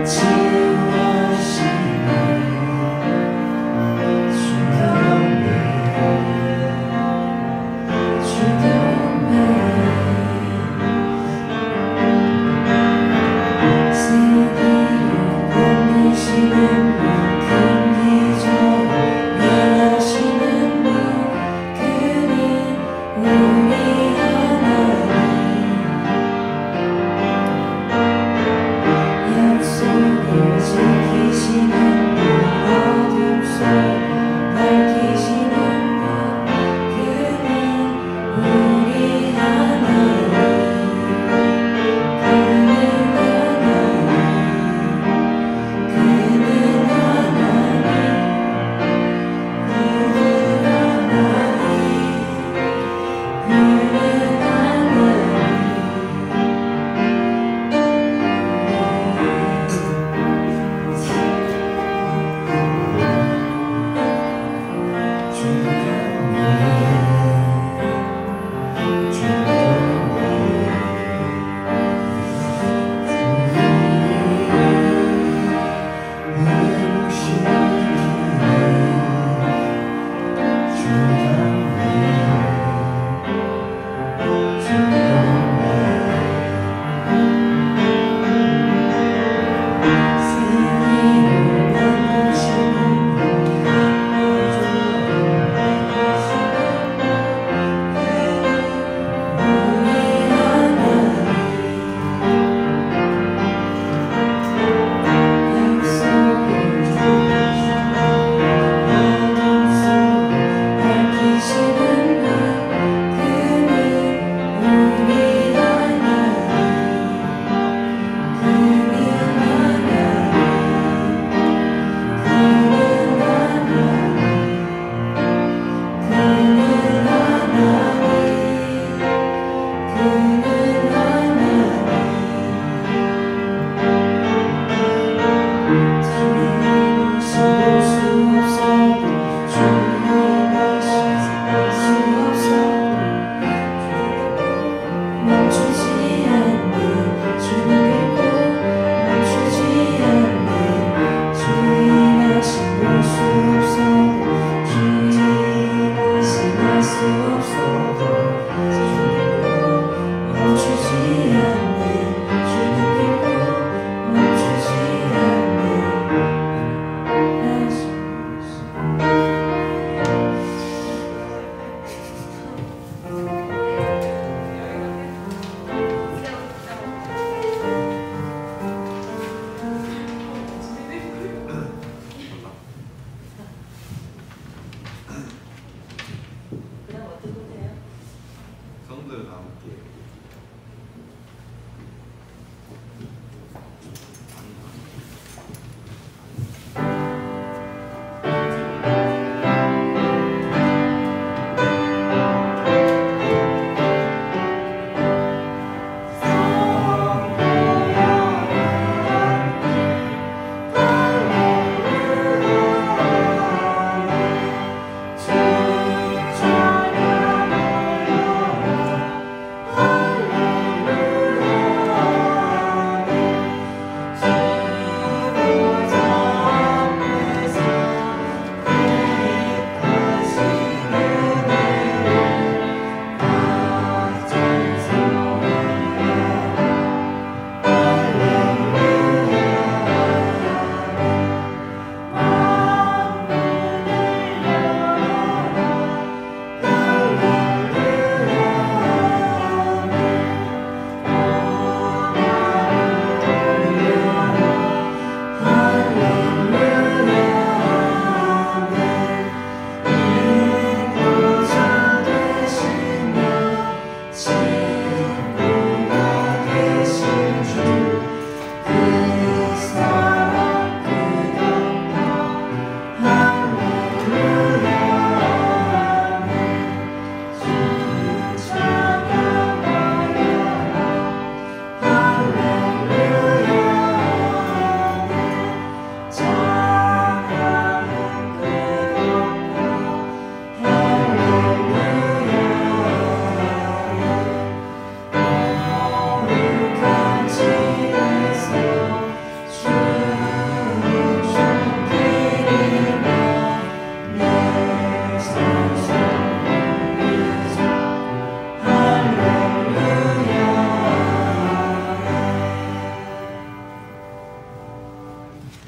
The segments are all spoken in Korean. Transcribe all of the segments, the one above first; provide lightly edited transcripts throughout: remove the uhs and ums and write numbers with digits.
약속을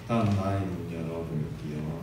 다음 라인 열어볼게요.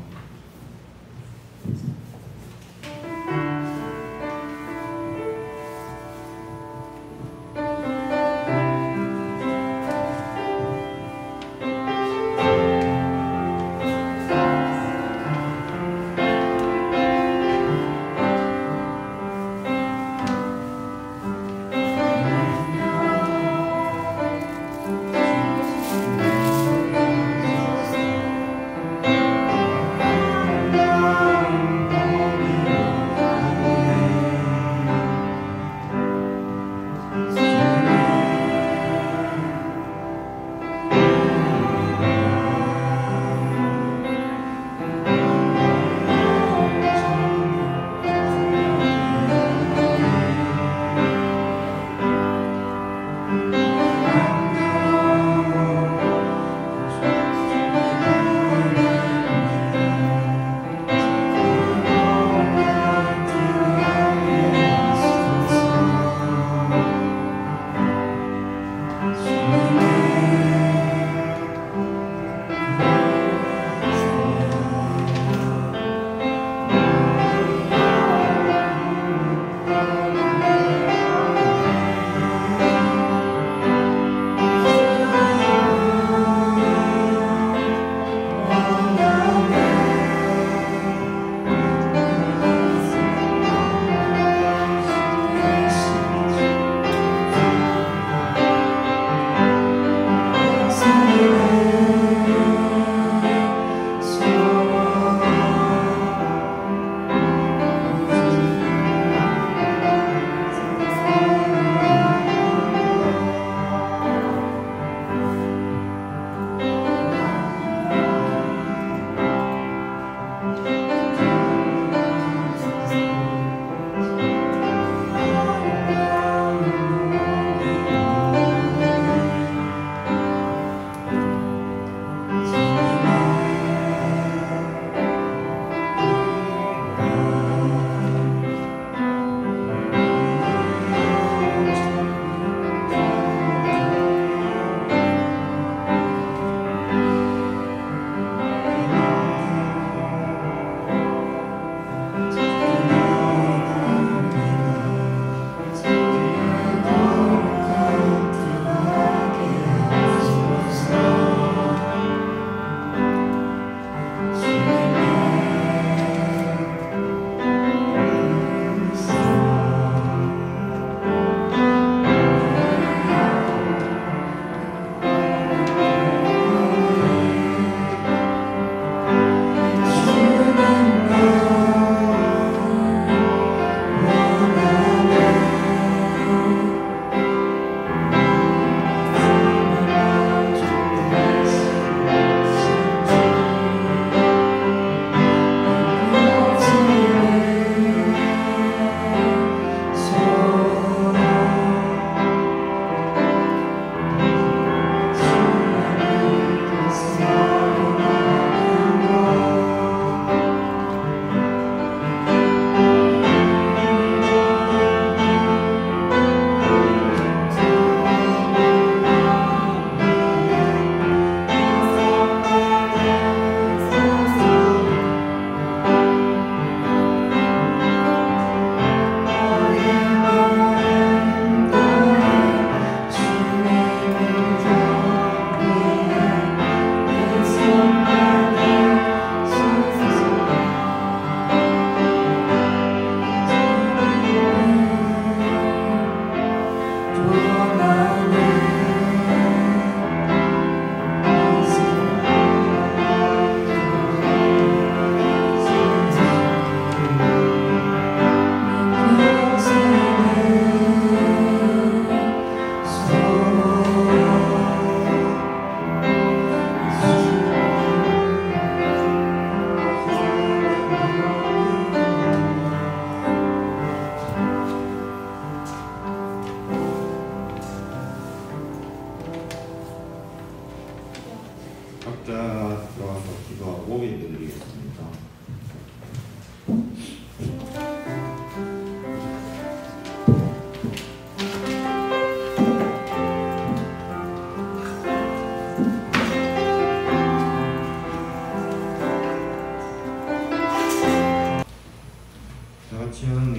각자 들어가서 기도하고 예배드리겠습니다.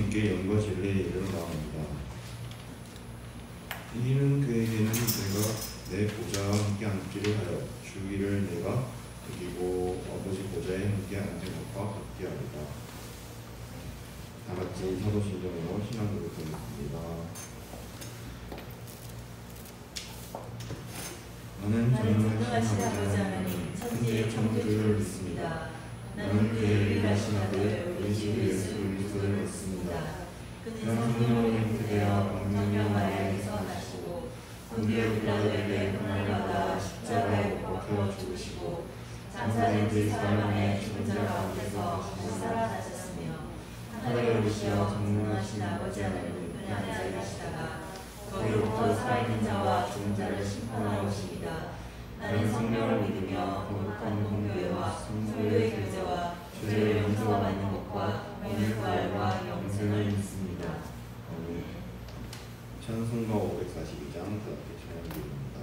예수님께 연과 진리에 이르러 나옵니다. 이는 그에게는 내가 내 보좌와 함께 앉기를 하여 주기를 내가 이기고 아버지 보좌에 함께 앉은 것과 같게 하리라. 다같이 사도신경으로 신앙 고백하겠습니다. 나는 전능하신 아버지 하나님 천지의 창조주를 믿습니다. 나는 그의 유일하신 아들 우리 주 예수 그리스도를 믿습니다. 그는 성령으로 잉태되어 성령 마리아에서 나시고 본디오 빌라도에게 고난을 받아 십자가에 못 박혀 죽으시고 장사된 지 사흘 만에 죽은 자 가운데서 다시 살아나셨으며 하늘에 오르시어 전능하신 아버지 하나님 우편에 앉아 계시다가 거기로부터 살아있는 자와 죽은 자를 심판하러 오시리다. 나는 성령을 믿으며 거룩한 공교회와 성도의 교제와 죄를 용서받는 것과 몸의 부활과 영생을 믿습니다. 아멘. 찬송가 542장 그렇게 찬양드립니다.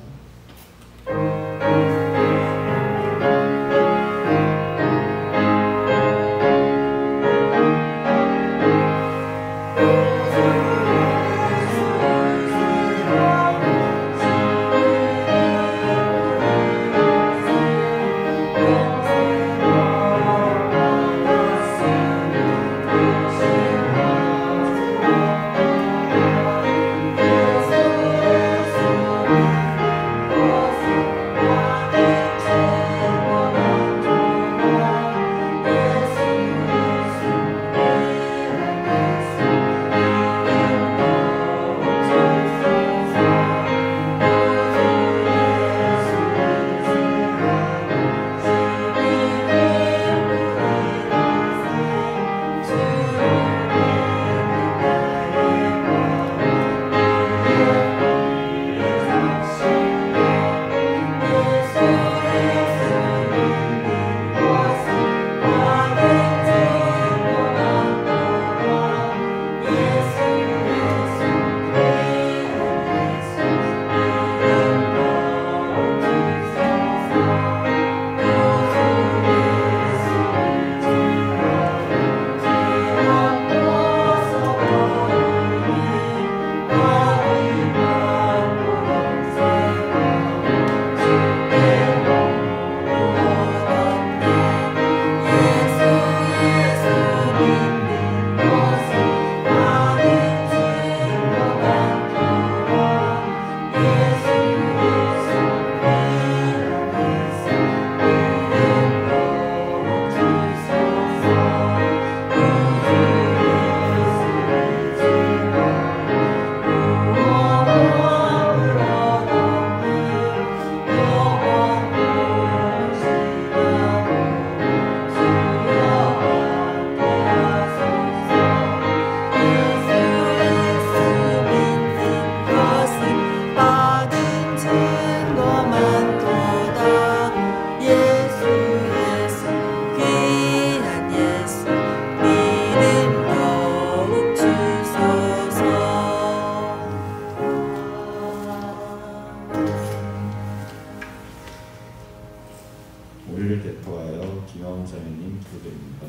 오일을 대표하여 김영자님 기도드립니다.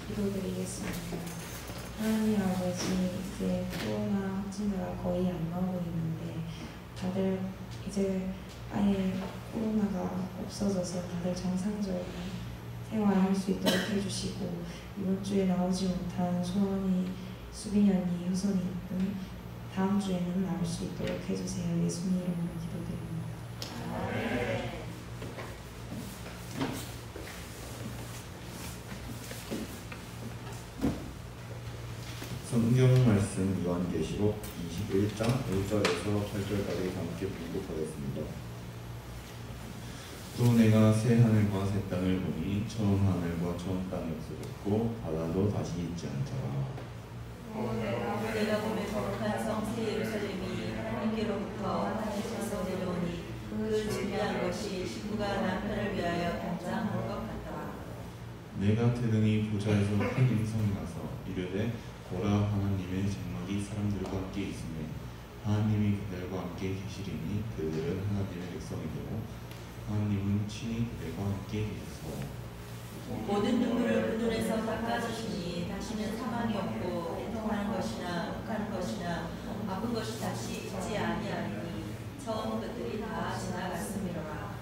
기도드리겠습니다. 하나님 아버지, 이제 코로나 확진자가 거의 안 나오고 있는데 다들 이제 아예 코로나가 없어져서 다들 정상적인 생활할 수 있도록 해주시고, 이번 주에 나오지 못한 소원이 수빈이 언니, 효선이 등 다음 주에는 나올 수 있도록 해주세요. 예수님 이름으로 기도드립니다. 성경 말씀 요한계시록 21장 1절에서 8절까지 함께 봉독하겠습니다. 또 내가 새 하늘과 새 땅을 보니 처음 하늘과 처음 땅이 없어졌고 바다도 다시 있지 않더라. 내가 보면 거룩한 성 새 예루살렘이 하나님께로부터 하늘에서 내려오니 그 준비한 것이 신부가 남편을 위하여 단장한 것 같다. 내가 들으니 보좌에서 큰 음성이 나서 이르되 보라, 하나님의 장막이 사람들과 함께 있으며 하나님이 그들과 함께 계시리니 그들은 하나님의 백성이 되고 하나님은 친히 그들과 함께 계셔서 모든 눈물을 그 눈에서 닦아주시니 다시는 사망이 없고 애통하는 것이나 욱하는 것이나 아픈 것이 다시 있지 아니하리니 처음 것들이 다 지나갔음이로라.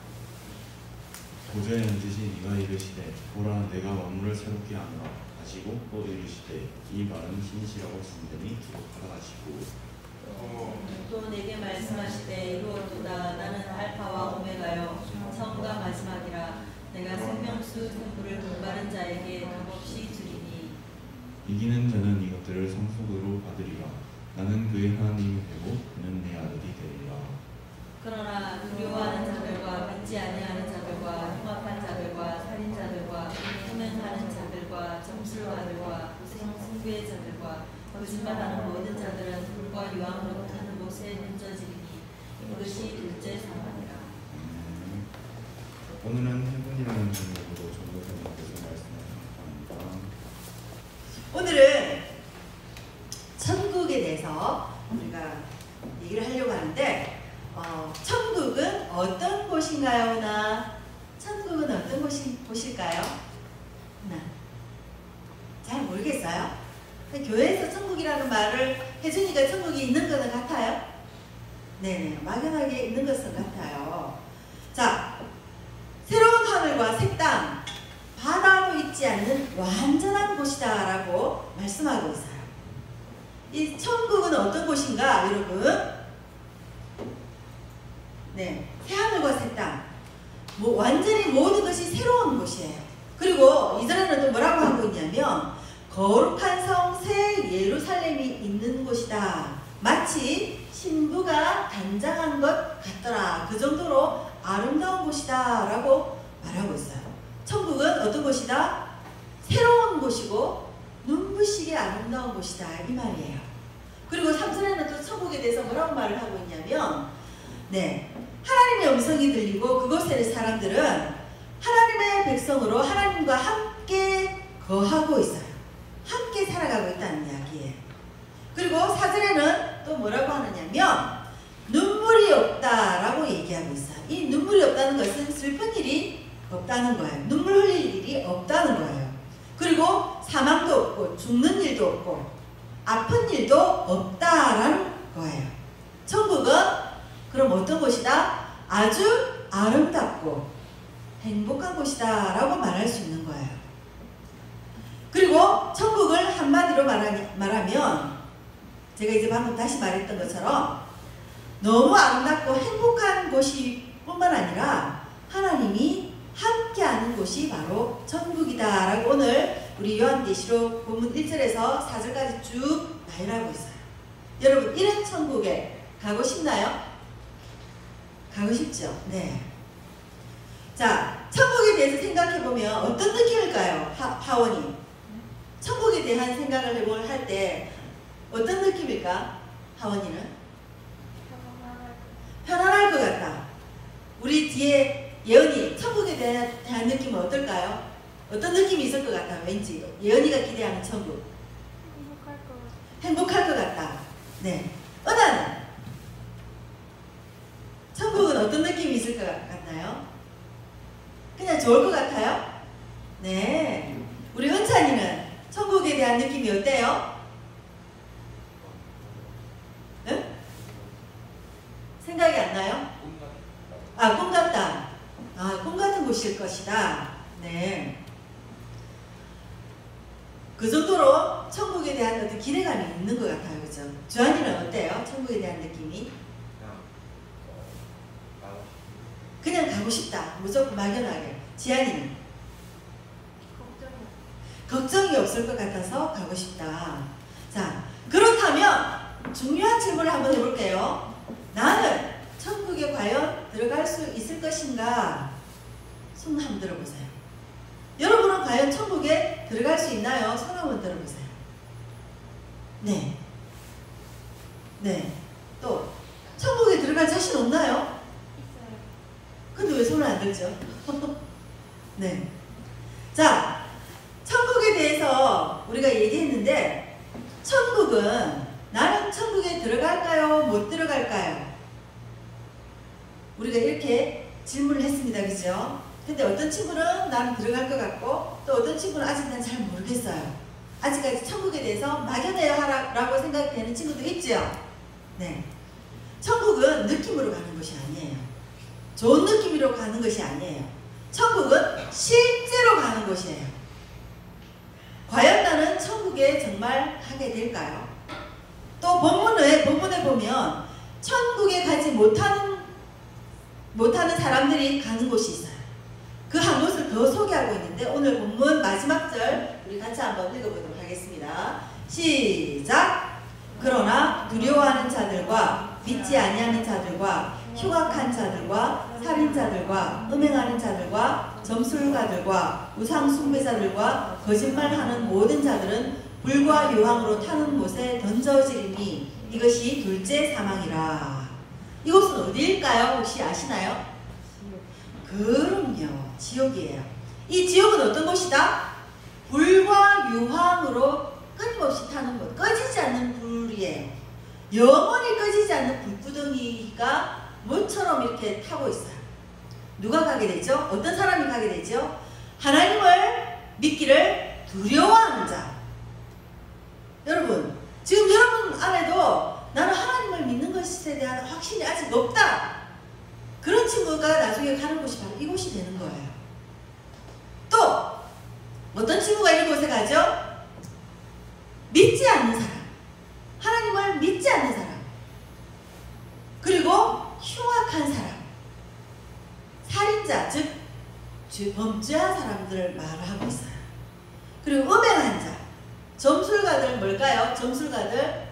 보좌에 앉으신 이가 이르시되 보라 내가 만물을 새롭게 하노라 하시고 또 이르시되 이 말은 진실하고 진전히 기록하라 하시고 또 내게 말씀하시되 이루었도다. 나는 알파와 오메가요 처음과 마지막이라. 내가 생명수 등불을 공부하는 자에게 값없이 주리니 이기는 자는 이것들을 상속으로 받으리라. 나는 그의 하나님이 되고 그는 내 아들이 되리라. 그러나 두려워하는 자들과 믿지 아니하는 자들과 흉악한 자들과 살인자들과 흠행하는 자들과 점술가들과 우상숭배의 자들과 거짓말하는 모든 자들은 불과 유황으로 타는 못에 던져지리니 이것이 둘째 사망이라. 오늘은 해분이라는 제목으로 전도사님께서 말씀하신 바입니다. 오늘은 천국에 대해서 우리가 얘기를 하려고 하는데 천국은 어떤 곳인가요? 나 천국은 어떤 곳일까요? 나 잘 모르겠어요. 교회에서 천국이라는 말을 해주니까 천국이 있는 것은 같아요? 네네, 막연하게 있는 것은 같아요. 자, 새로운 하늘과 새 땅, 바다로 있지 않는 완전한 곳이다 라고 말씀하고 있어요. 이 천국은 어떤 곳인가 여러분? 네, 새하늘과 새 땅, 완전히 모든 것이 새로운 곳이에요. 그리고 이전에는 또 뭐라고 하고 있냐면 거룩한 성 새 예루살렘이 있는 곳이다. 마치 신부가 단장한 것 같더라. 그 정도로 아름다운 곳이다 라고 말하고 있어요. 천국은 어떤 곳이다? 새로운 곳이고 눈부시게 아름다운 곳이다 이 말이에요. 그리고 3절에는 또 천국에 대해서 뭐라고 말을 하고 있냐면 네, 하나님의 음성이 들리고 그곳에 있는 사람들은 하나님의 백성으로 하나님과 함께 거하고 있어요. 함께 살아가고 있다는 이야기예요. 그리고 4절에는 또 뭐라고 하느냐면 눈물이 없다라고 얘기하고 있어요. 이 눈물이 없다는 것은 슬픈 일이 없다는 거예요. 눈물 흘릴 일이 없다는 거예요. 그리고 사망도 없고 죽는 일도 없고 아픈 일도 없다라는 거예요. 천국은 그럼 어떤 곳이다? 아주 아름답고 행복한 곳이다 라고 말할 수 있는 거예요. 그리고 천국을 한마디로 말하면 제가 이제 방금 다시 말했던 것처럼 너무 아름답고 행복한 곳이 뿐만 아니라 하나님이 함께하는 곳이 바로 천국이다 라고 오늘 우리 요한계시록 본문 1절에서 4절까지 쭉 나열하고 있어요. 여러분 이런 천국에 가고 싶나요? 가고 싶죠? 네. 자, 천국에 대해서 생각해보면 어떤 느낌일까요? 하원이 천국에 대한 생각을 해볼 할 때 어떤 느낌일까? 하원이는? 편안할 것 같다. 우리 뒤에 예언이 천국에 대한 느낌은 어떨까요? 어떤 느낌이 있을 것 같아? 왠지 예언이가 기대하는 천국. 행복할 것 같다. 네. 은하는 천국은 어떤 느낌이 있을 것 같나요? 그냥 좋을 것 같아요? 네. 우리 은찬이는 천국에 대한 느낌이 어때요? 네? 생각이 안 나요? 아, 꿈 같다. 아, 꿈 같은 곳일 것이다. 네. 그 정도로 천국에 대한 어떤 기대감이 있는 것 같아요. 그죠? 주한이는 어때요? 천국에 대한 느낌이? 그냥 가고 싶다. 무조건 막연하게. 지한이는? 걱정이 없을 것 같아서 가고 싶다. 자, 그렇다면 중요한 질문을 한번 해볼게요. 나는 천국에 과연 들어갈 수 있을 것인가? 손 한번 들어보세요. 여러분은 과연 천국에 들어갈 수 있나요? 손 한번 들어보세요. 네. 네. 또 천국에 들어갈 자신 없나요? 있어요. 근데 왜 손을 안 들죠? 네. 자, 천국에 대해서 우리가 얘기했는데 천국은 나는 천국에 들어갈까요? 못 들어갈까요? 우리가 이렇게 질문을 했습니다. 그죠? 근데 어떤 친구는 나는 들어갈 것 같고 또 어떤 친구는 아직 난 잘 모르겠어요. 아직까지 천국에 대해서 막연해야 하라고 생각되는 친구도 있죠. 네. 천국은 느낌으로 가는 것이 아니에요. 좋은 느낌으로 가는 것이 아니에요. 천국은 실제로 가는 곳이에요. 과연 나는 천국에 정말 가게 될까요? 또 본문에 보면 천국에 가지 못하는 사람들이 가는 곳이 있어요. 그 한 곳을 더 소개하고 있는데 오늘 본문 마지막 절 우리 같이 한번 읽어보도록 하겠습니다. 시작! 그러나 두려워하는 자들과 믿지 아니하는 자들과 흉악한 자들과 살인자들과 음행하는 자들과 점술가들과 우상 숭배자들과 거짓말하는 모든 자들은 불과 유황으로 타는 못에 던져지리니 이것이 둘째 사망이라. 이곳은 어디일까요? 혹시 아시나요? 그럼요, 지옥이에요. 이 지옥은 어떤 곳이다? 불과 유황으로 끊임없이 타는 곳, 꺼지지 않는 불이에요. 영원히 꺼지지 않는 불구덩이가 모처럼 이렇게 타고 있어요. 누가 가게 되죠? 어떤 사람이 가게 되죠? 하나님을 믿기를 두려워하는 자. 여러분, 지금 여러분 안에도 나는 하나님을 믿는 것에 대한 확신이 아직 없다. 그런 친구가 나중에 가는 곳이 바로 이곳이 되는 거예요. 또 어떤 친구가 이곳에 가죠? 믿지 않는 사람, 하나님을 믿지 않는 사람, 그리고 흉악한 사람, 살인자, 즉 범죄한 사람들을 말하고 있어요. 그리고 음행한 자, 점술가들 뭘까요? 점술가들,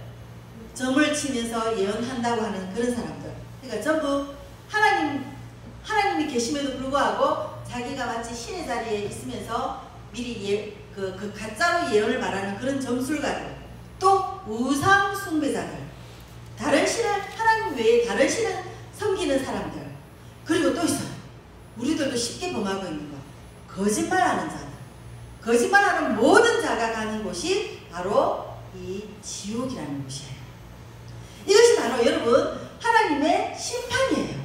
점을 치면서 예언한다고 하는 그런 사람들. 그러니까 전부 하나님이 계심에도 불구하고 자기가 마치 신의 자리에 있으면서 미리 그 가짜로 예언을 말하는 그런 점술가들, 또 우상 숭배자들, 다른 신을, 하나님 외에 다른 신을 섬기는 사람들, 그리고 또 있어요. 우리들도 쉽게 범하고 있는 거, 거짓말하는 자들. 거짓말하는 모든 자가 가는 곳이 바로 이 지옥이라는 곳이에요. 이것이 바로 여러분 하나님의 심판이에요.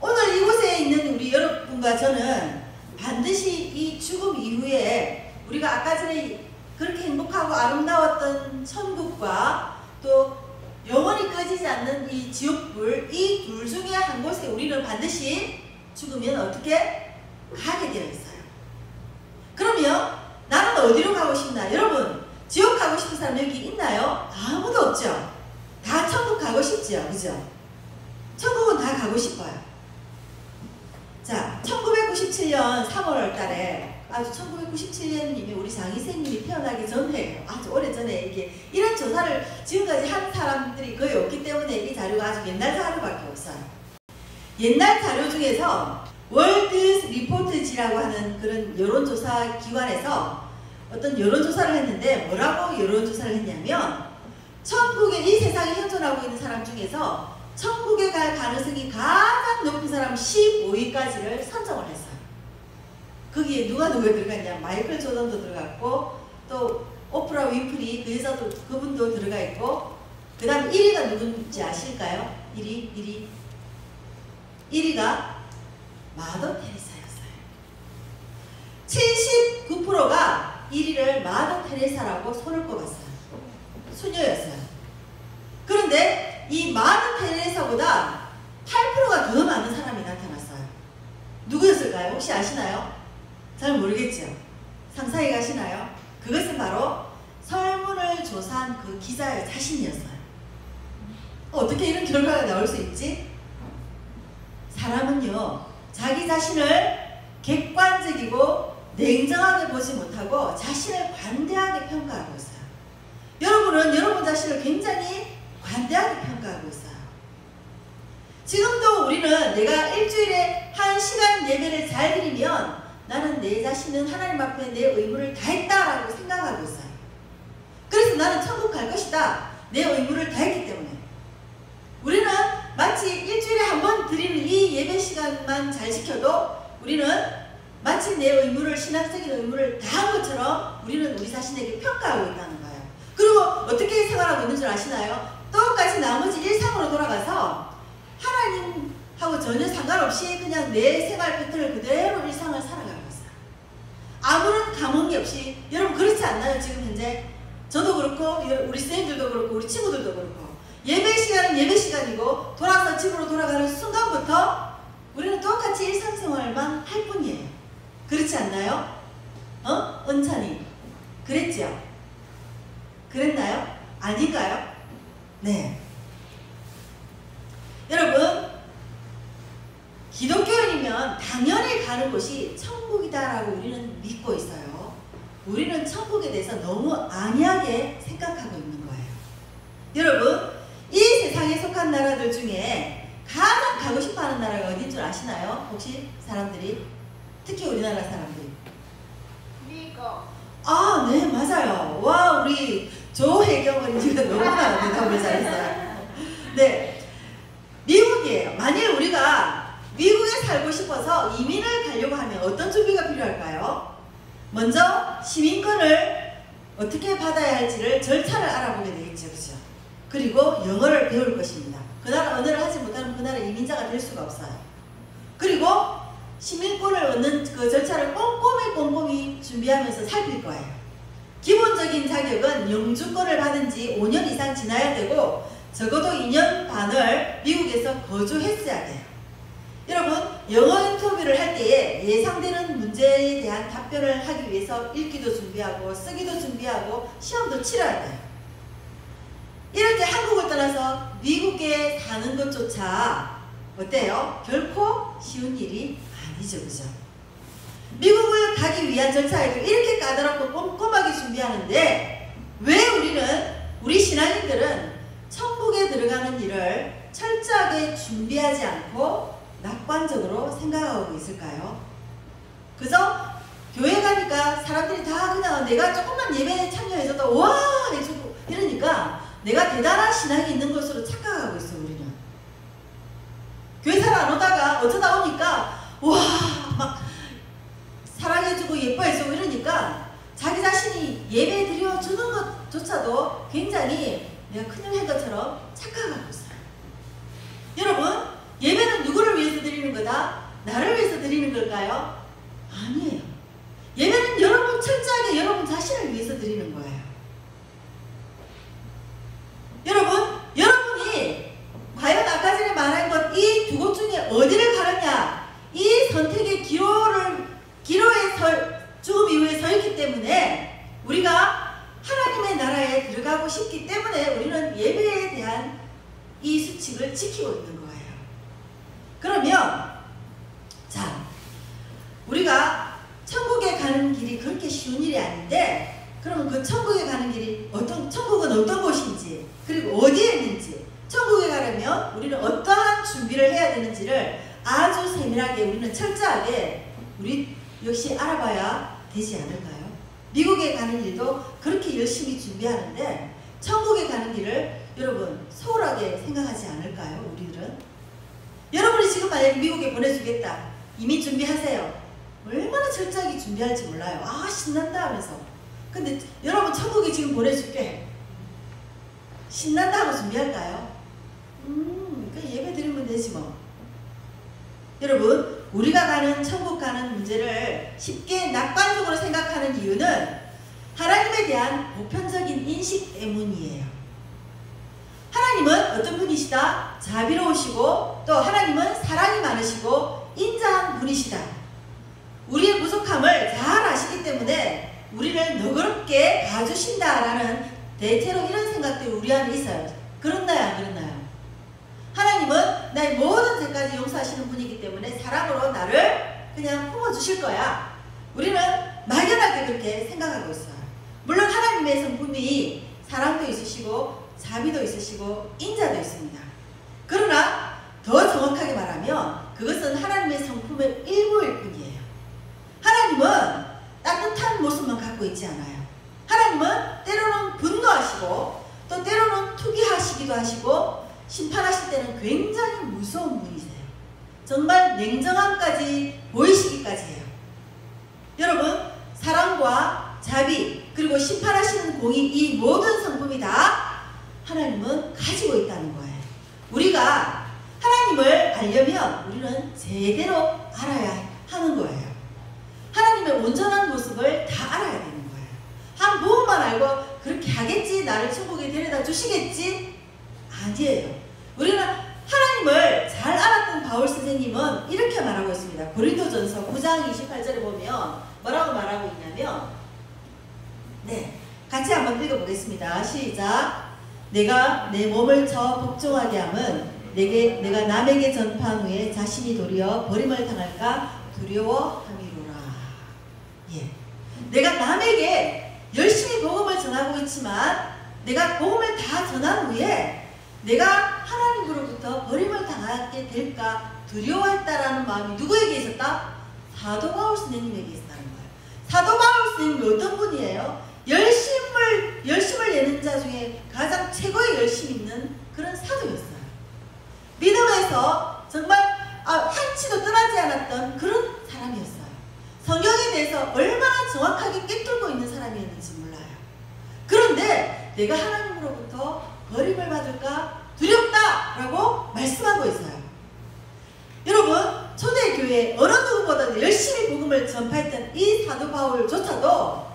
오늘 이곳에 있는 우리 여러분과 저는 반드시 이 죽음 이후에 우리가 아까 전에 그렇게 행복하고 아름다웠던 천국과 또 영원히 꺼지지 않는 이 지옥불, 이 둘 중에 한 곳에 우리는 반드시 죽으면 어떻게 가게 되어 있어요. 그러면 나는 어디로 가고 싶나? 여러분, 지옥 가고 싶은 사람 여기 있나요? 아무도 없죠. 다 천국 가고 싶죠. 그죠? 천국은 다 가고 싶어요. 자, 1997년 3월 달에 아주 1997년님이 우리 장희생님이 태어나기 전에 아주 오래전에 이런 조사를 지금까지 한 사람들이 거의 없기 때문에 이 자료가 아주 옛날 자료밖에 없어요. 옛날 자료 중에서 월드 리포트지라고 하는 그런 여론조사 기관에서 어떤 여론조사를 했는데 뭐라고 여론조사를 했냐면 천국에 이 세상에 현존하고 있는 사람 중에서 천국에 갈 가능성이 가장 높은 사람 15위까지를 선정을 했어요. 거기에 누가 들어갔냐? 마이클 조던도 들어갔고 또 오프라 윈프리 그 여자도 그분도 들어가 있고 그 다음 1위가 누군지 아실까요? 1위가 마더 테레사였어요. 79%가 1위를 마더 테레사라고 손을 꼽았어요. 수녀였어요. 그런데 이 마더 테레사보다 8%가 더 많은 사람이 나타났어요. 누구였을까요? 혹시 아시나요? 잘 모르겠죠? 상상해 가시나요? 그것은 바로 설문을 조사한 그 기자의 자신이었어요. 어떻게 이런 결과가 나올 수 있지? 사람은요, 자기 자신을 객관적이고 냉정하게 보지 못하고 자신을 관대하게 평가하고 있어요. 여러분은 여러분 자신을 굉장히 관대하게 평가하고 있어요. 지금도 우리는 내가 일주일에 1시간 예배를 잘 드리면 나는 내 자신은 하나님 앞에 내 의무를 다했다라고 생각하고 있어요. 그래서 나는 천국 갈 것이다. 내 의무를 다했기 때문에. 우리는 마치 일주일에 한 번 드리는 이 예배 시간만 잘 지켜도 우리는 마치 내 의무를, 신앙적인 의무를 다한 것처럼 우리는 우리 자신에게 평가하고 있다는 거예요. 그리고 어떻게 생활하고 있는 줄 아시나요? 똑같이 나머지 일상으로 돌아가서 하나님하고 전혀 상관없이 그냥 내 생활 패턴을 그대로 일상을 살아가고 있어요. 아무런 감흥이 없이. 여러분 그렇지 않나요? 지금 현재 저도 그렇고 우리 선생님들도 그렇고 우리 친구들도 그렇고 예배 시간은 예배 시간이고 돌아서 집으로 돌아가는 순간부터 우리는 똑같이 일상생활만 할 뿐이에요. 그렇지 않나요? 은찬이 그랬죠? 그랬나요? 아닌가요? 네. 여러분 기독교인이면 당연히 가는 곳이 천국이다라고 우리는 믿고 있어요. 우리는 천국에 대해서 너무 안이하게 생각하고 있는 거예요. 여러분 이 세상에 속한 나라들 중에 가장 가고 싶어하는 나라가 어딘 줄 아시나요? 혹시 사람들이? 특히 우리나라 사람들이. 미국. 아, 네, 맞아요. 와, 우리 조혜경 언니가 너무 대답을 잘했어요. 네, 미국이에요. 만일 우리가 미국에 살고 싶어서 이민을 가려고 하면 어떤 준비가 필요할까요? 먼저 시민권을 어떻게 받아야 할지를 절차를 알아보게 되겠죠. 그죠? 그리고 영어를 배울 것입니다. 그 나라 언어를 하지 못하면 그 나라 이민자가 될 수가 없어요. 그리고 시민권을 얻는 그 절차를 꼼꼼히 준비하면서 살필 거예요. 기본적인 자격은 영주권을 받은 지 5년 이상 지나야 되고 적어도 2년 반을 미국에서 거주했어야 돼요. 여러분 영어 인터뷰를 할 때에 예상되는 문제에 대한 답변을 하기 위해서 읽기도 준비하고 쓰기도 준비하고 시험도 치러야 돼요. 이렇게 한국을 떠나서 미국에 사는 것조차 어때요? 결코 쉬운 일이 아니죠. 그죠? 미국을 가기 위한 절차에도 이렇게 까다롭고 꼼꼼하게 준비하는데 왜 우리 신앙인들은 천국에 들어가는 일을 철저하게 준비하지 않고 낙관적으로 생각하고 있을까요? 그죠? 교회 가니까 사람들이 다 그냥 내가 조금만 예배에 참여해줘도 와 해주고 이러니까 내가 대단한 신앙이 있는 것으로 착각하고 있어. 우리는 교회 잘 안 오다가 어쩌다 오니까 와 막 사랑해주고 예뻐해주고 이러니까 자기 자신이 예배 드려주는 것조차도 굉장히 내가 큰일 한 것처럼 착각하고 있어요. 여러분 예배는 누구를 위해서 드리는 거다? 나를 위해서 드리는 걸까요? 아니에요. 예배는 여러분 철저하게 여러분 자신을 위해서 드리는 거예요. 여러분이 과연 아까 전에 말한 것 이 두 곳 중에 어디를 가느냐 이 선택의 기로에 죽음 이후에 서 있기 때문에 우리가 하나님의 나라에 들어가고 싶기 때문에 우리는 예배에 대한 이 수칙을 지키고 있는 거예요. 그러면 자 우리가 천국에 가는 길이 그렇게 쉬운 일이 아닌데 그러면 그 천국에 가는 길이 천국은 어떤 곳인지 그리고 어디에 있는지 천국에 가려면 우리는 어떠한 준비를 해야 되는지를 아주 세밀하게 우리는 철저하게 우리 역시 알아봐야 되지 않을까요? 미국에 가는 일도 그렇게 열심히 준비하는데 천국에 가는 길을 여러분 소홀하게 생각하지 않을까요? 우리들은 여러분이 지금 만약에 미국에 보내주겠다 이민 준비하세요. 얼마나 철저하게 준비할지 몰라요. 아 신난다 하면서 근데 여러분 천국에 지금 보내줄게 신난다 하고 준비할까요? 그 예배 드리면 되지 뭐. 여러분 우리가 가는 천국 가는 문제를 쉽게 낙관적으로 생각하는 이유는 하나님에 대한 보편적인 인식 때문이에요. 하나님은 어떤 분이시다? 자비로우시고 또 하나님은 사랑이 많으시고 인자한 분이시다. 우리의 부족함을 잘 아시기 때문에 우리를 너그럽게 봐주신다라는 대체로 이런 생각들이 우리 안에 있어요. 그렇나요? 안 그렇나요? 하나님은 나의 모든 죄까지 용서하시는 분이기 때문에 사랑으로 나를 그냥 품어주실 거야. 우리는 막연하게 그렇게 생각하고 있어요. 물론 하나님의 성품이 사랑도 있으시고 자비도 있으시고 인자도 있습니다. 그러나 더 정확하게 말하면 그것은 하나님의 성품의 일부일 뿐이에요. 하나님은 따뜻한 모습만 갖고 있지 않아요. 하나님은 때로는 분노하시고 또 때로는 투기하시기도 하시고 심판하실 때는 굉장히 무서운 분이세요. 정말 냉정함까지 보이시기까지 해요. 여러분 사랑과 자비 그리고 심판하시는 공의 이 모든 성품이 다 하나님은 가지고 있다는 거예요. 우리가 하나님을 알려면 우리는 제대로 알아야 하는 거예요. 하나님의 온전한 모습을 다 알아야 되는 거예요. 한 부분만 알고 그렇게 하겠지, 나를 천국에 데려다 주시겠지? 아니에요. 우리는 하나님을 잘 알았던 바울 선생님은 이렇게 말하고 있습니다. 고린도전서 9장 28절에 보면 뭐라고 말하고 있냐면, 네, 같이 한번 읽어보겠습니다. 시작. 내가 내 몸을 저 복종하게 함은 내가 남에게 전파한 후에 자신이 도리어 버림을 당할까 두려워함이로라. 예, 내가 남에게 열심히 복음을 전하고 있지만 내가 복음을 다 전한 후에 내가 하나님으로부터 버림을 당하게 될까 두려워했다라는 마음이 누구에게 있었다? 사도 바울 선생님에게 있었다는 거예요. 사도 바울 선생님이 어떤 분이에요? 열심을 내는 자 중에 가장 최고의 열심이 있는 그런 사도였어요. 믿음에서 정말 한치도 떠나지 않았던 그런 사람이었어요. 성경에 대해서 얼마나 정확하게 꿰뚫고 있는 사람이었는지 몰라요. 그런데 내가 하나님으로부터 버림을 받을까 두렵다라고 말씀하고 있어요. 여러분, 초대교회 어느 누구보다도 열심히 복음을 전파했던 이 사도 바울조차도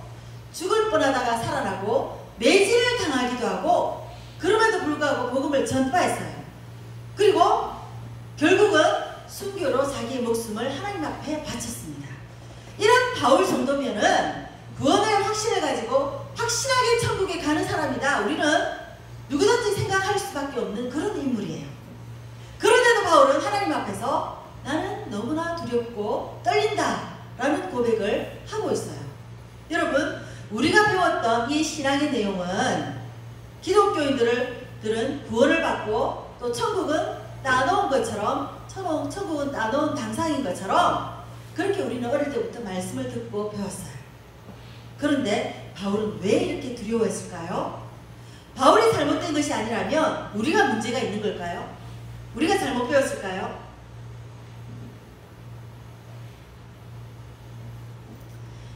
죽을 뻔하다가 살아나고 매질을 당하기도 하고 그럼에도 불구하고 복음을 전파했어요. 그리고 결국은 순교로 자기의 목숨을 하나님 앞에 바쳤습니다. 이런 바울 정도면은 구원의 확신을 가지고 확실하게 천국에 가는 사람이다, 우리는 누구든지 생각할 수밖에 없는 그런 인물이에요. 그런데도 바울은 하나님 앞에서 나는 너무나 두렵고 떨린다 라는 고백을 하고 있어요. 여러분, 우리가 배웠던 이 신앙의 내용은 기독교인들은 구원을 받고 또 천국은 따놓은 것처럼, 천국은 따놓은 당상인 것처럼 그렇게 우리는 어릴 때부터 말씀을 듣고 배웠어요. 그런데 바울은 왜 이렇게 두려워했을까요? 바울이 잘못된 것이 아니라면 우리가 문제가 있는 걸까요? 우리가 잘못 배웠을까요?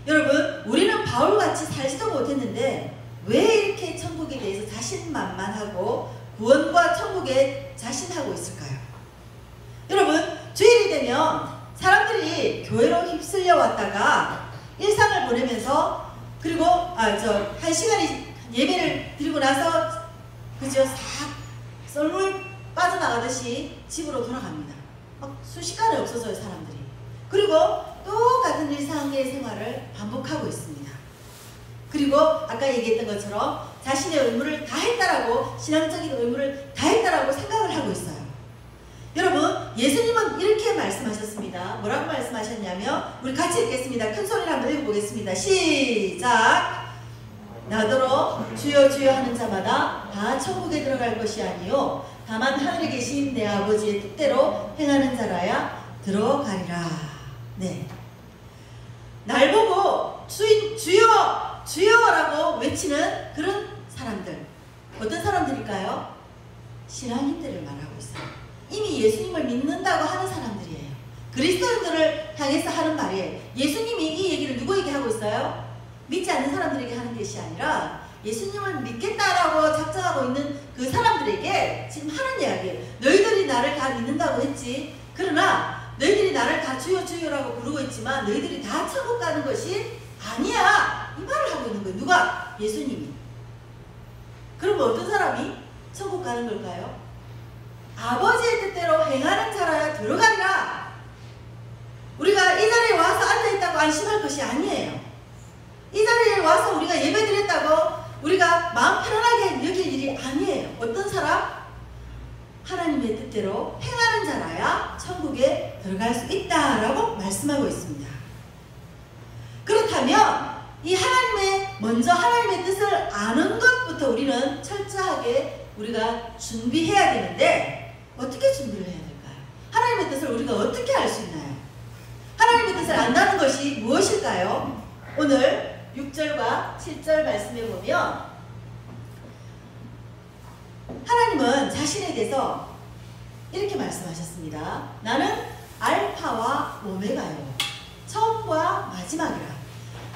여러분, 우리는 바울같이 살지도 못했는데 왜 이렇게 천국에 대해서 자신만만하고 구원과 천국에 자신하고 있을까요? 여러분, 주일이 되면 사람들이 교회로 휩쓸려 왔다가 일상을 보내면서 그리고 한 시간이 예배를 드리고 나서 그죠, 싹 썰물 빠져나가듯이 집으로 돌아갑니다. 막 순식간에 없어져요, 사람들이. 그리고 똑같은 일상의 생활을 반복하고 있습니다. 그리고 아까 얘기했던 것처럼 자신의 의무를 다 했다라고, 신앙적인 의무를 다 했다라고 생각을 하고 있어요. 여러분, 예수님은 이렇게 말씀하셨습니다. 뭐라고 말씀하셨냐면, 우리 같이 읽겠습니다. 큰 소리로 한번 읽어보겠습니다. 시작. 나더러 주여 주여 하는 자마다 다 천국에 들어갈 것이 아니요 다만 하늘에 계신 내 아버지의 뜻대로 행하는 자라야 들어가리라. 네, 날 보고 주여 주여라고 외치는 그런 사람들, 어떤 사람들일까요? 신앙인들을 말하고 있어요. 이미 예수님을 믿는다고 하는 사람들이에요. 그리스도인들을 향해서 하는 말이에요. 예수님이 이 얘기를 누구에게 하고 있어요? 믿지 않는 사람들에게 하는 것이 아니라 예수님을 믿겠다라고 작정하고 있는 그 사람들에게 지금 하는 이야기예요. 너희들이 나를 다 믿는다고 했지. 그러나 너희들이 나를 다 주여 주여라고 부르고 있지만 너희들이 다 천국 가는 것이 아니야. 이 말을 하고 있는 거예요. 누가? 예수님이. 그러면 어떤 사람이 천국 가는 걸까요? 아버지의 뜻대로 행하는 자라야 들어가리라. 우리가 이 자리에 와서 앉아있다고 안심할 것이 아니에요. 이 자리에 와서 우리가 예배드렸다고 우리가 마음 편안하게 여길 일이 아니에요. 어떤 사람? 하나님의 뜻대로 행하는 자라야 천국에 들어갈 수 있다라고 말씀하고 있습니다. 그렇다면 이 먼저 하나님의 뜻을 아는 것부터 우리는 철저하게 우리가 준비해야 되는데 어떻게 준비를 해야 될까요? 하나님의 뜻을 우리가 어떻게 알 수 있나요? 하나님의 뜻을 안다는 것이 무엇일까요? 오늘 6절과 7절 말씀에 보면 하나님은 자신에 대해서 이렇게 말씀하셨습니다. 나는 알파와 오메가요, 처음과 마지막이라.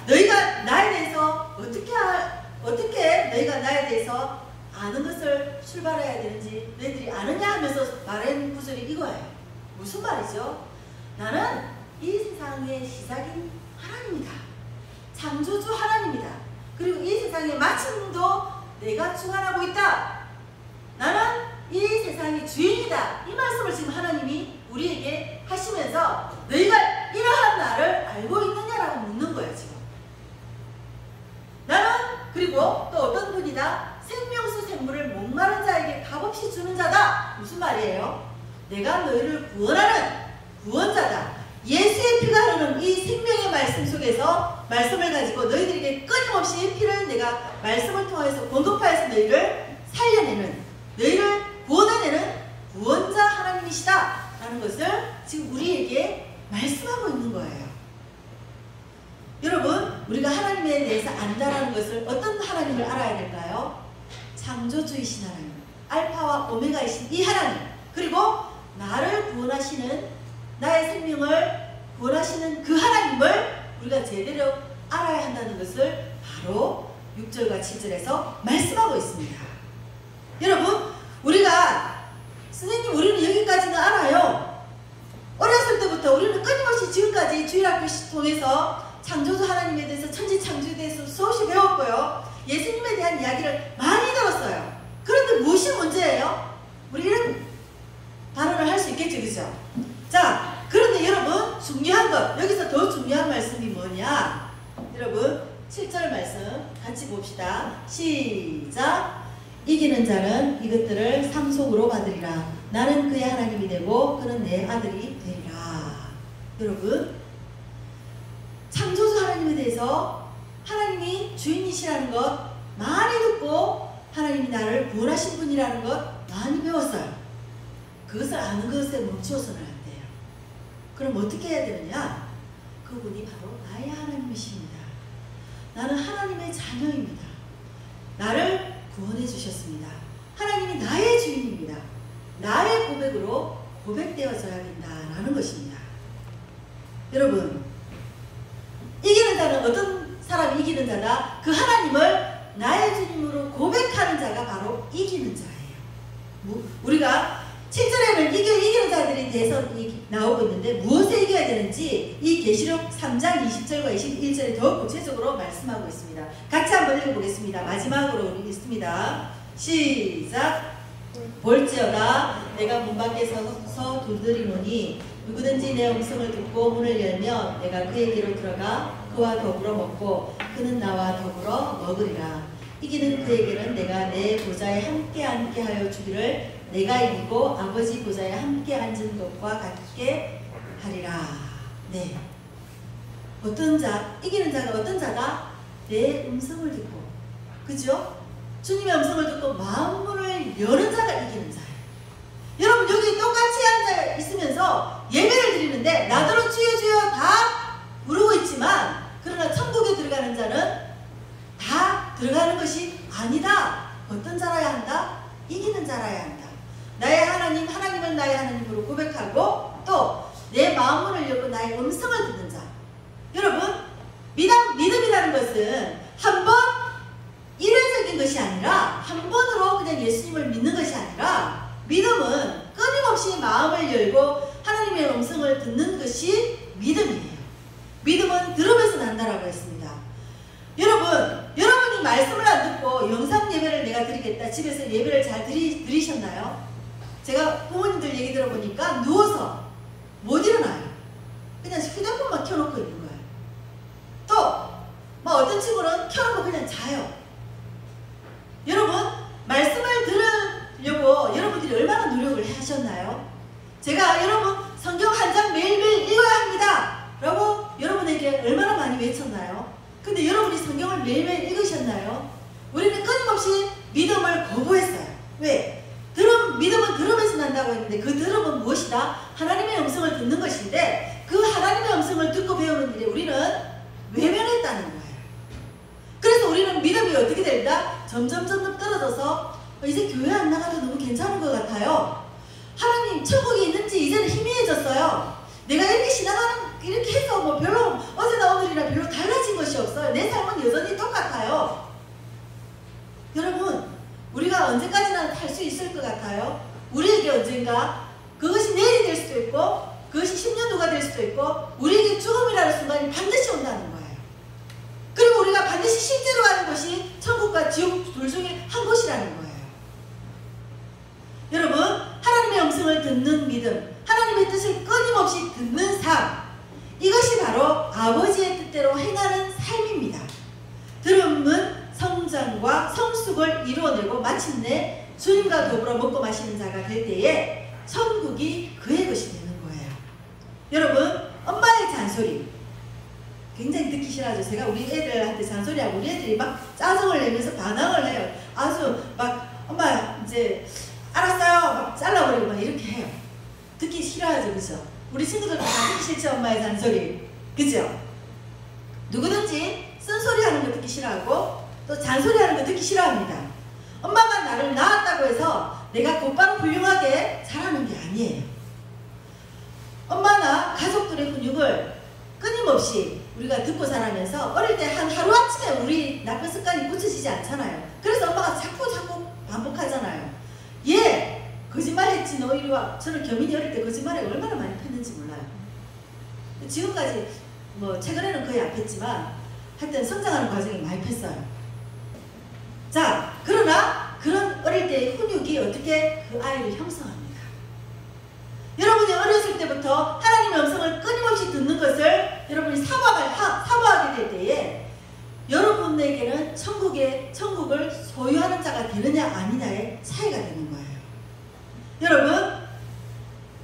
너희가 나에 대해서 어떻게 너희가 나에 대해서 아는 것을 출발해야 되는지 너희들이 아느냐 하면서 말하는 구절이 이거예요. 무슨 말이죠? 나는 이 세상의 시작인 하나님이다. 창조주 하나님이다. 그리고 이 세상의 마침도 내가 주관하고 있다. 나는 이 세상의 주인이다. 이 말씀을 지금 하나님이 우리에게 하시면서 너희가 이러한 나를 알고 있느냐라고 묻는 거예요. 지금 나는 그리고 또 어떤 분이다. 생명수 생물을 목마른 자에게 값없이 주는 자다. 무슨 말이에요? 내가 너희를 구원하는 구원자다. 예수의 피가 흐르는 이 생명의 말씀 속에서 말씀을 가지고 너희들에게 끊임없이 피를 내가 말씀을 통해서 공급하여서 너희를 살려내는, 너희를 구원해내는 구원자 하나님이시다 라는 것을 지금 우리에게 말씀하고 있는 거예요. 여러분, 우리가 하나님에 대해서 안다라는 것을 어떤 하나님을 알아야 될까요? 창조주이신 하나님, 알파와 오메가이신 이 하나님, 그리고 나를 구원하시는, 나의 생명을 구원하시는 그 하나님을 우리가 제대로 알아야 한다는 것을 바로 6절과 7절에서 말씀하고 있습니다. 여러분, 우리가 선생님 우리는 여기까지는 알아요. 어렸을 때부터 우리는 끊임없이 지금까지 주일학교 통해서 창조주 하나님에 대해서, 천지창조에 대해서 수없이 배웠고요. 예수님에 대한 이야기를 많이 들었어요. 그런데 무엇이 문제예요? 우리 이런 발언을 할 수 있겠죠, 그죠? 자, 그런데 여러분, 중요한 것, 여기서 더 중요한 말씀이 뭐냐? 여러분, 7절 말씀 같이 봅시다. 시작! 이기는 자는 이것들을 상속으로 받으리라. 나는 그의 하나님이 되고 그는 내 아들이 되리라. 여러분, 창조주 하나님에 대해서 하나님이 주인이시라는 것 많이 듣고 하나님이 나를 구원하신 분이라는 것 많이 배웠어요. 그것을 아는 것에 멈추어서는 안 돼요. 그럼 어떻게 해야 되느냐? 그분이 바로 나의 하나님이십니다. 나는 하나님의 자녀입니다. 나를 구원해 주셨습니다. 하나님이 나의 주인입니다. 나의 고백으로 고백되어져야 된다라는 것입니다. 여러분, 이기는 자는 어떤 사람이 이기는 자다? 그 하나님을 나의 주님으로 고백하는 자가 바로 이기는 자예요. 우리가 7절에는 이기는 자들에 대해서 나오고 있는데 무엇에 이겨야 되는지 이 계시록 3장 20절과 21절에 더욱 구체적으로 말씀하고 있습니다. 같이 한번 읽어보겠습니다. 마지막으로 우리 읽습니다. 시작! 볼지어다 내가 문 밖에 서서 두드리노니 누구든지 내 음성을 듣고 문을 열면 내가 그에게로 들어가 그와 더불어 먹고 그는 나와 더불어 먹으리라. 이기는 그에게는 내가 내 보좌에 함께 하여 주기를 내가 이기고 아버지 보좌에 함께 앉은 것과 같게 하리라. 네. 어떤 자, 이기는 자가 어떤 자다? 내 음성을 듣고, 그죠? 주님의 음성을 듣고 마음문을 여는 자가 이기는 자예요. 여러분, 여기 똑같이 앉아 있으면서 예배를 드리는데 나더러 주여 주여 다 부르고 있지만, 그러나 천국에 들어가는 자는 다 들어가는 것이 아니다. 어떤 자라야 한다? 이기는 자라야 한다. 나의 하나님, 하나님을 나의 하나님으로 고백하고 또 내 마음문을 열고 나의 음성을 듣는 자. 여러분, 믿음이라는 것은 한번 일회적인 것이 아니라 한 번으로 그냥 예수님을 믿는 것이 아니라 믿음은 끊임없이 마음을 열고 하나님의 음성을 듣는 것이 믿음이에요. 믿음은 들으면서 난다라고 했습니다. 여러분이 말씀을 안 듣고 영상 예배를 내가 드리겠다. 집에서 예배를 잘 드리셨나요? 제가 부모님들 얘기 들어보니까 누워서 못 일어나요. 그냥 휴대폰만 켜놓고 있는 거예요. 또 막 어떤 친구는 켜놓고 그냥 자요. 여러분, 말씀을 들으려고 여러분들이 얼마나 노력을 하셨나요? 제가 여러분 성경 한 장 매일매일 읽어야 합니다 라고 여러분에게 얼마나 많이 외쳤나요? 근데 여러분이 성경을 매일매일 읽으셨나요? 우리는 끊임없이 믿음을 거부했어요. 왜? 믿음은 들으면서 난다고 했는데 그 들음은 무엇이다? 하나님의 음성을 듣는 것인데 그 하나님의 음성을 듣고 배우는 일에 우리는 외면했다는 거예요. 그래서 우리는 믿음이 어떻게 된다? 점점 떨어져서 이제 교회 안 나가도 너무 괜찮은 것 같아요. 하나님 천국이 있는지 이제는 희미해졌어요. 내가 이렇게 해서 뭐 별로 어제나 오늘이나 별로 달라진 것이 없어요. 내 삶은 여전히 똑같아요. 여러분, 우리가 언제까지나 할 수 있을 것 같아요? 우리에게 언젠가 그것이 내일이 될 수도 있고 그것이 10년 후가 될 수도 있고 우리에게 죽음이라는 순간이 반드시 온다는 거예요. 그리고 우리가 반드시 실제로 가는 것이 천국과 지옥 둘 중에 한 곳이라는 거예요. 여러분, 하나님의 음성을 듣는 믿음, 하나님의 뜻을 끊임없이 듣는 삶, 이것이 바로 아버지의 뜻대로 행하는 삶입니다. 들음은 성장과 성숙을 이루어내고 마침내 주님과 더불어 먹고 마시는 자가 될 때에 천국이 그의 것이 되는 거예요. 여러분, 엄마의 잔소리 굉장히 듣기 싫어하죠. 제가 우리 애들한테 잔소리하고 우리 애들이 막 짜증을 내면서 반항을 해요. 아주 막 엄마 이제 알았어요 막 잘라버리고 막 이렇게 해요. 듣기 싫어하죠. 그죠? 우리 친구들도 다 듣기 싫죠. 엄마의 잔소리. 그죠? 누구든지 쓴소리 하는 거 듣기 싫어하고 또 잔소리 하는 거 듣기 싫어합니다. 엄마가 나를 낳았다고 해서 내가 곧바로 훌륭하게 자라는 게 아니에요. 엄마나 가족들의 훈육을 끊임없이 우리가 듣고 자라면서 어릴 때 한 하루아침에 우리 나쁜 습관이 고쳐지지 않잖아요. 그래서 엄마가 자꾸 반복하잖아요. 얘 거짓말했지 너 이리 와. 저는 겸인이 어릴 때 거짓말에 얼마나 많이 폈는지 몰라요. 지금까지 뭐 최근에는 거의 안 폈지만 하여튼 성장하는 과정이 많이 폈어요. 자, 그러나 그런 어릴 때의 훈육이 어떻게 그 아이를 형성합니까? 여러분이 어렸을 때부터 하나님의 음성을 끊임없이 듣는 것을 여러분이 사모하게 될 때에 여러분에게는 천국을 소유하는 자가 되느냐 아니냐의 차이가 되는 거예요.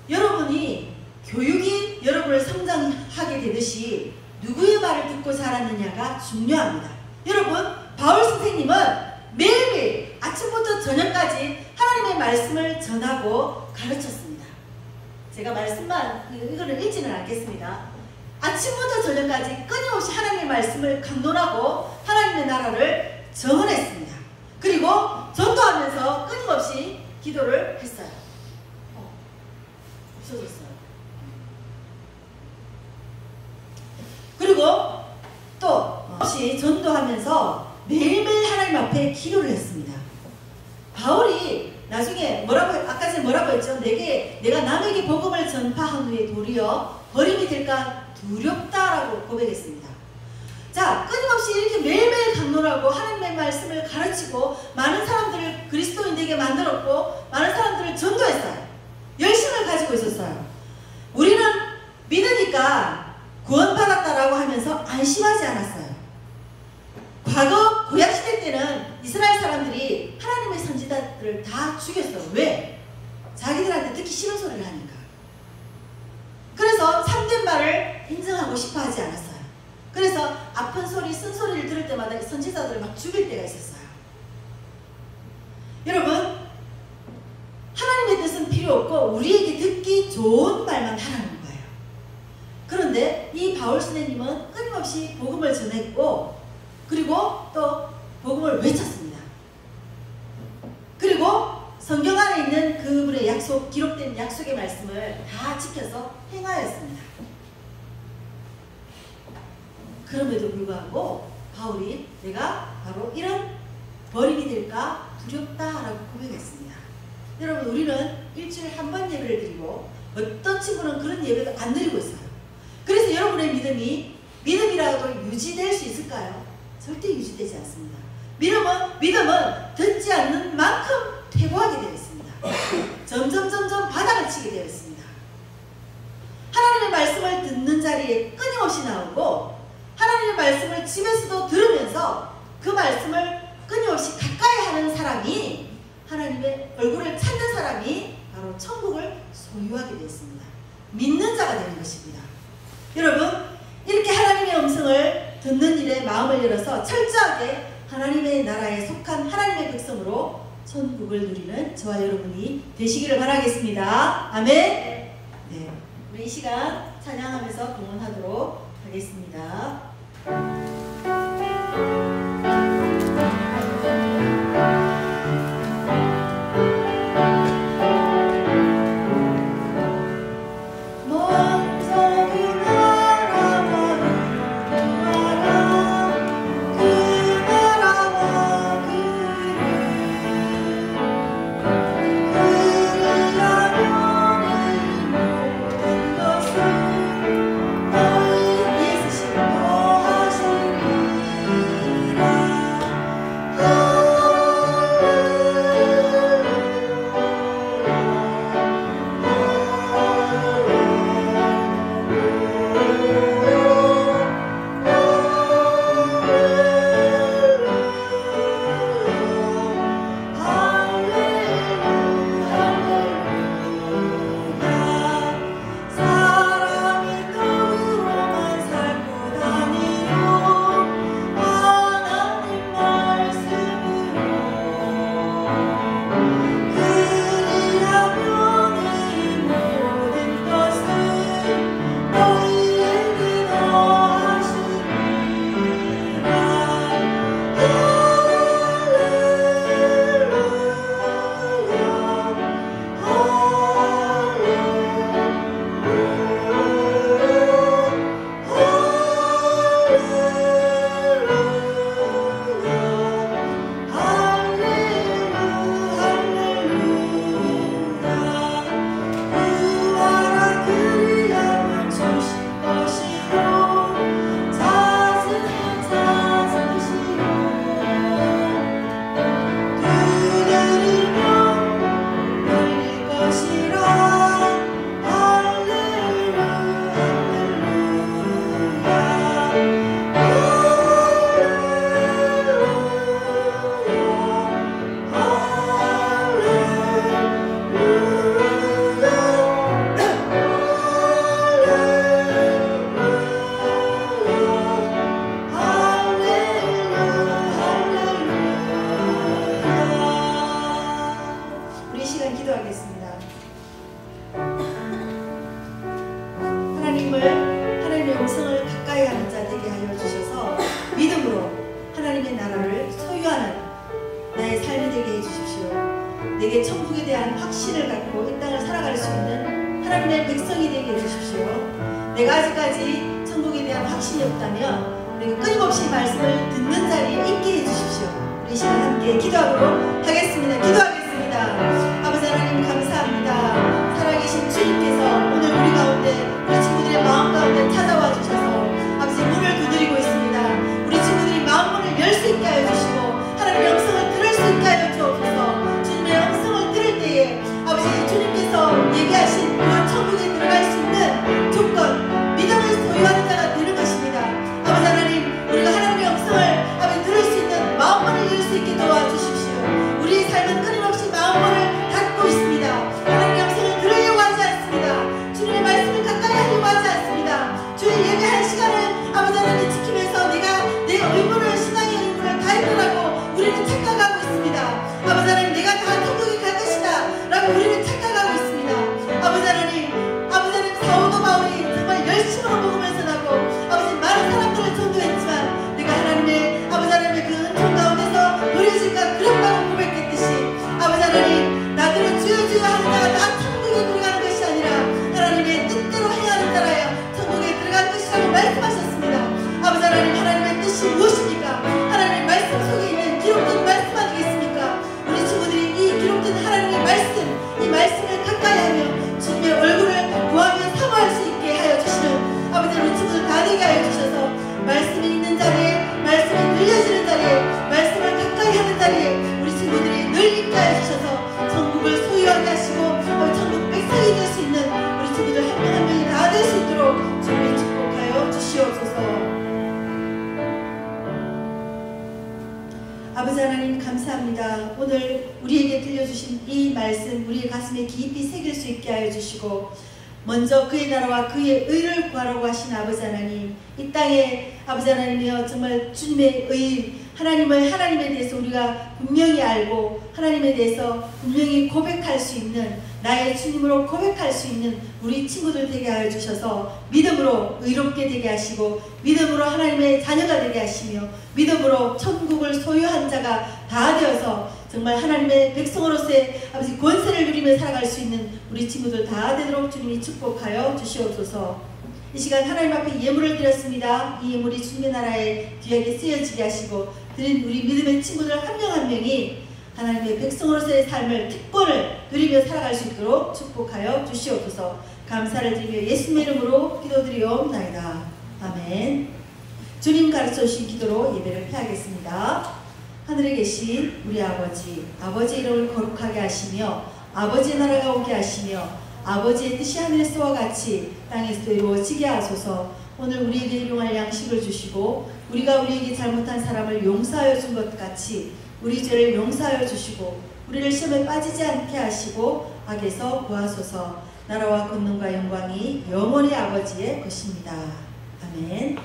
여러분이 교육이 여러분을 성장하게 되듯이 누구의 말을 듣고 자랐느냐가 중요합니다. 여러분, 바울 선생님은 매일매일 아침부터 저녁까지 하나님의 말씀을 전하고 가르쳤습니다. 제가 말씀만 이거는 읽지는 않겠습니다. 아침부터 저녁까지 끊임없이 하나님의 말씀을 강론하고 하나님의 나라를 정언했습니다. 그리고 전도하면서 끊임없이 기도를 했어요. 없어졌어요. 그리고 또 없이 전도하면서 매일매일 하나님 앞에 기도를 했습니다. 바울이 나중에 아까 전에 뭐라고 했죠? 내가 남에게 복음을 전파한 후에 도리어 버림이 될까 두렵다라고 고백했습니다. 자, 끊임없이 이렇게 매일매일 강론하고 하나님의 말씀을 가르치고 많은 사람들을 그리스도인 되게 만들었고 많은 사람들을 전도했어요. 열심을 가지고 있었어요. 우리는 믿으니까 구원받았다라고 하면서 안심하지 않았어요. 과거 구약시대 때는 이스라엘 사람들이 하나님의 선지자들을 다 죽였어요. 왜? 자기들한테 듣기 싫은 소리를 하니까. 그래서 참된 말을 인정하고 싶어 하지 않았어요. 그래서 아픈 소리, 쓴소리를 들을 때마다 선지자들을 막 죽일 때가 있었어요. 여러분, 하나님의 뜻은 필요 없고 우리에게 듣기 좋은 말만 하라는 거예요. 그런데 이 바울 선생님은 끊임없이 복음을 전했고 그리고 또 복음을 외쳤습니다. 그리고 성경 안에 있는 그분의 약속, 기록된 약속의 말씀을 다 지켜서 행하였습니다. 그럼에도 불구하고 바울이 내가 바로 이런 버림이 될까 두렵다라고 고백했습니다. 여러분, 우리는 일주일에 한 번 예배를 드리고 어떤 친구는 그런 예배도 안 드리고 있어요. 그래서 여러분의 믿음이라도 유지될 수 있을까요? 절대 유지되지 않습니다. 믿음은 듣지 않는 만큼 퇴보하게 되어 있습니다. 점점 바닥을 치게 되어 있습니다. 하나님의 말씀을 듣는 자리에 끊임없이 나오고 하나님의 말씀을 집에서도 들으면서 그 말씀을 끊임없이 가까이 하는 사람이 하나님의 얼굴을 찾는 사람이 바로 천국을 소유하게 되었습니다. 믿는 자가 되는 것입니다. 여러분, 이렇게 하나님의 음성을 듣는 일에 마음을 열어서 철저하게 하나님의 나라에 속한 하나님의 백성으로 천국을 누리는 저와 여러분이 되시기를 바라겠습니다. 아멘. 네, 우리 이 시간 찬양하면서 공헌하도록 하겠습니다. 그를 내게 천국에 대한 확신을 갖고 이 땅을 살아갈 수 있는 하나님의 백성이 되게 해주십시오. 내가 아직까지 천국에 대한 확신이 없다면 우리가 끊임없이 말씀을 듣는 자리에 있게 해주십시오. 우리 이 시간 함께 기도하도록 하겠습니다. 기도하겠습니다. 아버지 하나님 감사합니다. 살아계신 주님께서 오늘 우리 가운데 우리 친구들의 마음 가운데 찾아와 주셔서 아버지 문을 두드리고 있습니다. 우리 친구들이 마음 문을 열 수 있게 하여 주시고 하나님의 음성을 들을 수 있게 하여 주옵소서. 주님의 음성을 들을 때에 아버지 주님께서 얘기하신 그 천국에 들어갈 수 있는 조건, 믿음을 소유하는 자가 되는 것입니다. 아버지 하나님, 우리가 하나님의 음성을 아버지 들을 수 있는 마음문을 열 수 있게 도와주십시오. 우리의 삶은 끊임없이 마음문을 닫고 있습니다. 하나님의 음성을 들으려고 하지 않습니다. 주님의 말씀을 가까이 하려고 하지 않습니다. 주의 예배할 시간을 아버지 하나님 지키면서 내가 내 의무를, 신앙의 의무를 다했더라고 우리는 착각하고 있습니다. 아버지 하나님, 내가 다 천국에 갈 것이다 라고 우리는 착각하고 있습니다. 아버지 하나님, 사도 바울이 정말 열심으로 먹으면서 나고 아버지 많은 사람들을 전도했지만 내가 아버지 하나님의 그 은총 가운데서 버려질까 그렇다고 고백했듯이 아버지 하나님, 나들은 주여 주여 하는 자가 다 천국에 들어가는 것이 아니라 하나님의 뜻대로 행하는 자라야 천국에 들어가는 것이라고 말씀하셨습니다. 아버지 하나님, 하나님의 뜻이 무엇입니까? 하나님의 말씀 속에 있는 기록된 말씀 아니겠습니까? 우리 친구들이 이 기록된 하나님의 말씀, 이 말씀을 가까이 하며 주님의 얼굴을 구하며 사모할 수 있게 하여 주시는 아버지, 우리 친구들 다 되게 하여 주셔서 말씀이 있는 자리에, 말씀이 들려지는 자리에, 말씀을 가까이 하는 자리에 우리 친구들이 늘 있게 하여 주셔서 천국을 소유하게 하시고 천국 백성이 될 수 있는 우리 친구들 한 명 한 명이 다 될 수 있도록 주님이 축복하여 주시옵소서. 아버지 하나님 감사합니다. 오늘 우리에게 들려주신 이 말씀 우리의 가슴에 깊이 새길 수 있게 하여 주시고 먼저 그의 나라와 그의 의를 구하라고 하신 아버지 하나님, 이 땅에 아버지 하나님이여 정말 주님의 의, 하나님에 대해서 우리가 분명히 알고 하나님에 대해서 분명히 고백할 수 있는, 나의 주님으로 고백할 수 있는 우리 친구들 되게 하여 주셔서 믿음으로 의롭게 되게 하시고 믿음으로 하나님의 자녀가 되게 하시며 믿음으로 천국을 소유한 자가 다 되어서 정말 하나님의 백성으로서의 아버지 권세를 누리며 살아갈 수 있는 우리 친구들 다 되도록 주님이 축복하여 주시옵소서. 이 시간 하나님 앞에 예물을 드렸습니다. 이 예물이 주님의 나라에 귀하게 쓰여지게 하시고 드린 우리 믿음의 친구들 한 명 한 명이 하나님의 백성으로서의 삶을, 특권을 누리며 살아갈 수 있도록 축복하여 주시옵소서. 감사를 드리며 예수님의 이름으로 기도드리옵나이다. 아멘. 주님 가르쳐 주신 기도로 예배를 폐하겠습니다. 하늘에 계신 우리 아버지, 아버지의 이름을 거룩하게 하시며 아버지의 나라가 오게 하시며 아버지의 뜻이 하늘에서와 같이 땅에서도 이루어지게 하소서. 오늘 우리에게 일용할 양식을 주시고 우리가 우리에게 잘못한 사람을 용서하여 준 것 같이 우리 죄를 용서하여 주시고 우리를 시험에 빠지지 않게 하시고 악에서 구하소서. 나라와 권능과 영광이 영원히 아버지의 것입니다. 아멘.